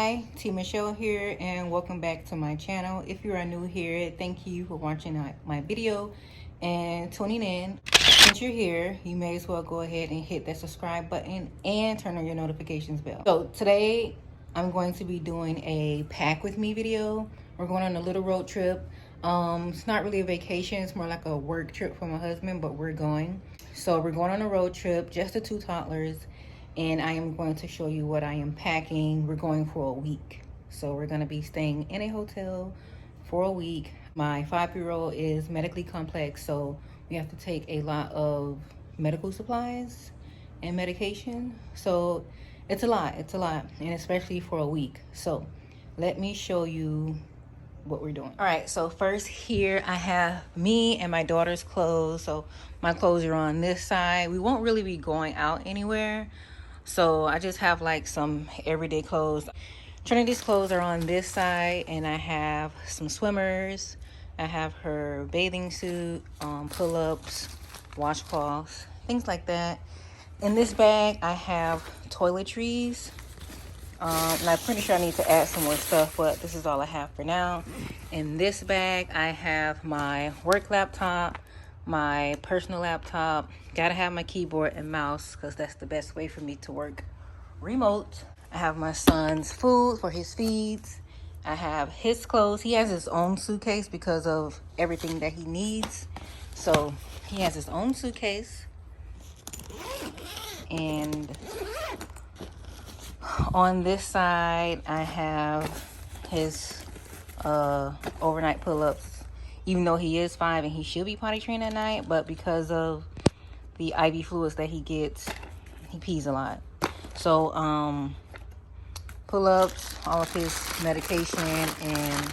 Hi, T Michelle here, and welcome back to my channel. If you are new here, thank you for watching my video and tuning in. Since you're here, you may as well go ahead and hit that subscribe button and turn on your notifications bell. So today I'm going to be doing a pack with me video. We're going on a little road trip. It's not really a vacation, it's more like a work trip for my husband, but we're going. So we're going on a road trip, just the two toddlers, and I am going to show you what I am packing. We're going for a week. So we're gonna be staying in a hotel for a week. My 5-year-old is medically complex, so we have to take a lot of medical supplies and medication. So it's a lot, and especially for a week. So let me show you what we're doing. All right, so first here I have me and my daughter's clothes. So my clothes are on this side. We won't really be going out anywhere, so I just have like some everyday clothes. Trinity's clothes are on this side, and I have some swimmers. I have her bathing suit, pull-ups, washcloths, things like that. In this bag I have toiletries. And I'm pretty sure I need to add some more stuff, but this is all I have for now. In this bag, I have my work laptop, my personal laptop. Gotta have my keyboard and mouse because that's the best way for me to work remote. I have my son's food for his feeds. I have his clothes. He has his own suitcase because of everything that he needs. So he has his own suitcase. And on this side, I have his overnight pull-ups. Even though he is 5 and he should be potty trained at night, but because of the IV fluids that he gets, he pees a lot. So pull-ups, all of his medication, and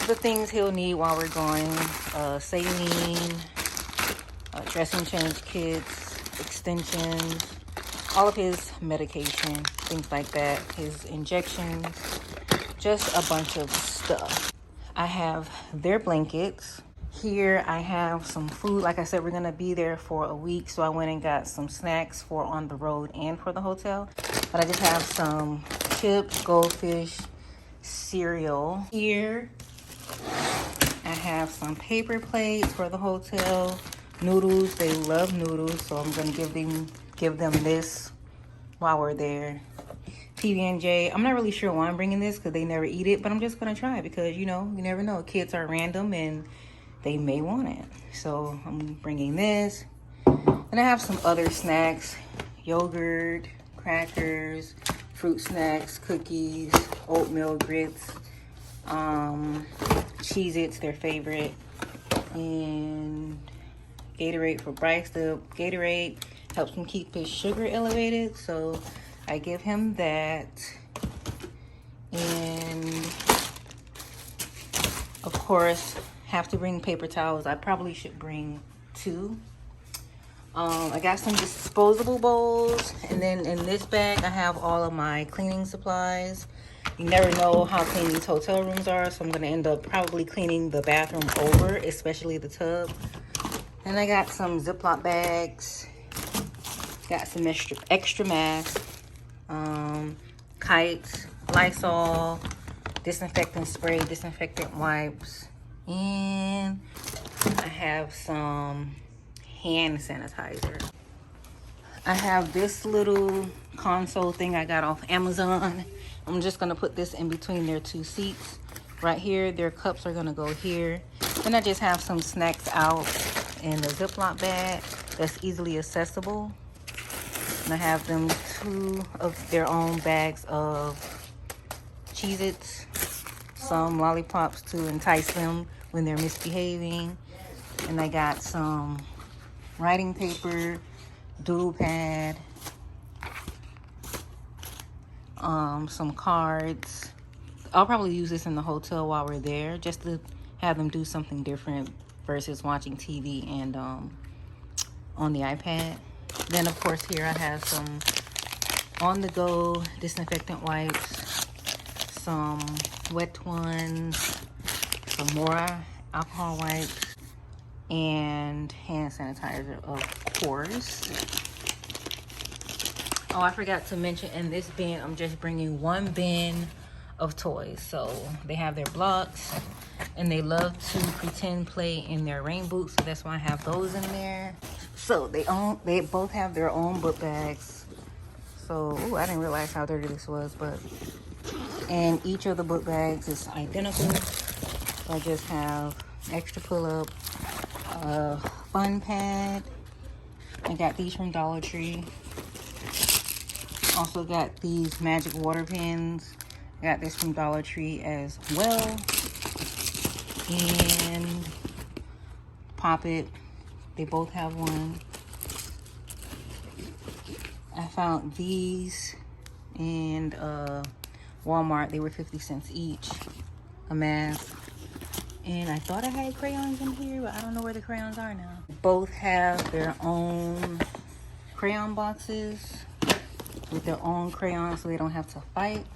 the things he'll need while we're going. Saline, dressing change kits, extensions, all of his medication, things like that, his injections, just a bunch of stuff. I have their blankets. Here I have some food. Like I said, we're gonna be there for a week, so I went and got some snacks for on the road and for the hotel. But I just have some chips, goldfish, cereal. Here I have some paper plates for the hotel, noodles. They love noodles, so I'm gonna give them this while we're there. PB&J. I'm not really sure why I'm bringing this because they never eat it, but I'm just gonna try it because, you know, you never know. Kids are random and they may want it. So I'm bringing this. And I have some other snacks: yogurt, crackers, fruit snacks, cookies, oatmeal grits, Cheez-Its, their favorite, and Gatorade for Bryce. The Gatorade helps him keep his sugar elevated, so I give him that. And of course, have to bring paper towels. I probably should bring 2. I got some disposable bowls, and then in this bag I have all of my cleaning supplies. You never know how clean these hotel rooms are, so I'm gonna end up probably cleaning the bathroom over, especially the tub. And I got some Ziploc bags. Got some extra masks, kites, Lysol, disinfectant spray, disinfectant wipes, and I have some hand sanitizer. I have this little console thing I got off Amazon. I'm just gonna put this in between their 2 seats. Right here, their cups are gonna go here. Then I just have some snacks out in a Ziploc bag that's easily accessible. And I have them 2 of their own bags of Cheez-Its, some lollipops to entice them when they're misbehaving. And I got some writing paper, doodle pad, some cards. I'll probably use this in the hotel while we're there, just to have them do something different versus watching TV and on the iPad. Then of course here I have some on-the-go disinfectant wipes, some wet ones, some more alcohol wipes, and hand sanitizer, of course. Oh, I forgot to mention, in this bin I'm just bringing 1 bin of toys. So they have their blocks, and they love to pretend play in their rain boots, so that's why I have those in there. So they both have their own book bags. So ooh, I didn't realize how dirty this was, but and each of the book bags is identical. So I just have extra pull-up, fun pad. I got these from Dollar Tree. Also got these magic water pens. I got this from Dollar Tree as well. And Pop It, they both have one. I found these in Walmart. They were 50 cents each, a mask. And I thought I had crayons in here, but I don't know where the crayons are now. Both have their own crayon boxes with their own crayons, so they don't have to fight.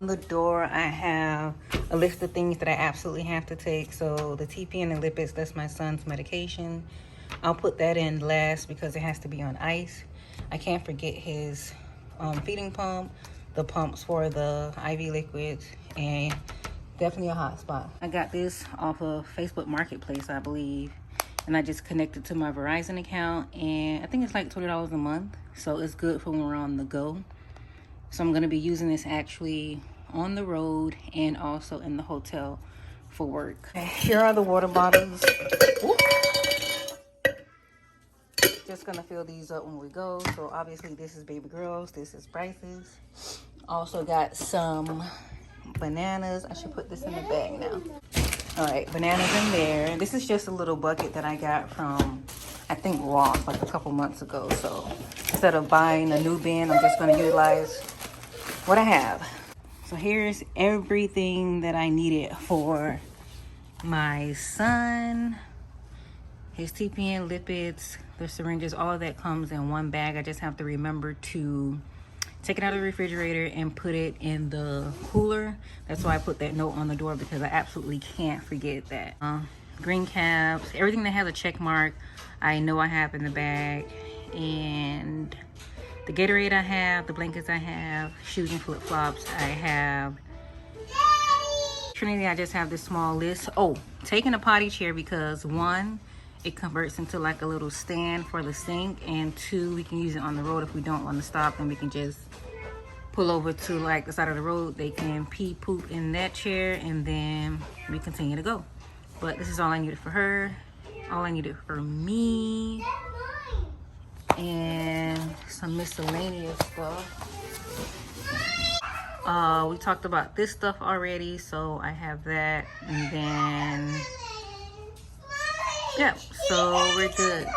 On the door, I have a list of things that I absolutely have to take. So the TPN and lipids, that's my son's medication. I'll put that in last because it has to be on ice. I can't forget his feeding pump, the pumps for the IV liquids, and definitely a hot spot. I got this off of Facebook Marketplace, I believe, and I just connected to my Verizon account, and I think it's like $20 a month, so it's good for when we're on the go. So I'm going to be using this actually on the road and also in the hotel for work. Okay, here are the water bottles. Ooh. Just going to fill these up when we go. So obviously this is baby girl's, this is Bryce's. Also got some bananas. I should put this in the bag now. All right, bananas in there. This is just a little bucket that I got from, I think, Ross like a couple months ago. So instead of buying a new bin, I'm just going to utilize what I have. So here's everything that I needed for my son. His TPN, lipids, the syringes, all of that comes in one bag. I just have to remember to take it out of the refrigerator and put it in the cooler. That's why I put that note on the door, because I absolutely can't forget that. Green caps, everything that has a check mark, I know I have in the bag. And the Gatorade I have, the blankets I have, shoes and flip-flops I have. Trinity, I just have this small list. Oh, taking a potty chair because one, it converts into like a little stand for the sink, and two, we can use it on the road if we don't want to stop, and we can just pull over to like the side of the road. They can pee, poop in that chair, and then we continue to go. But this is all I needed for her, all I needed for me, and some miscellaneous stuff. We talked about this stuff already, so I have that, and then yeah, so we're good.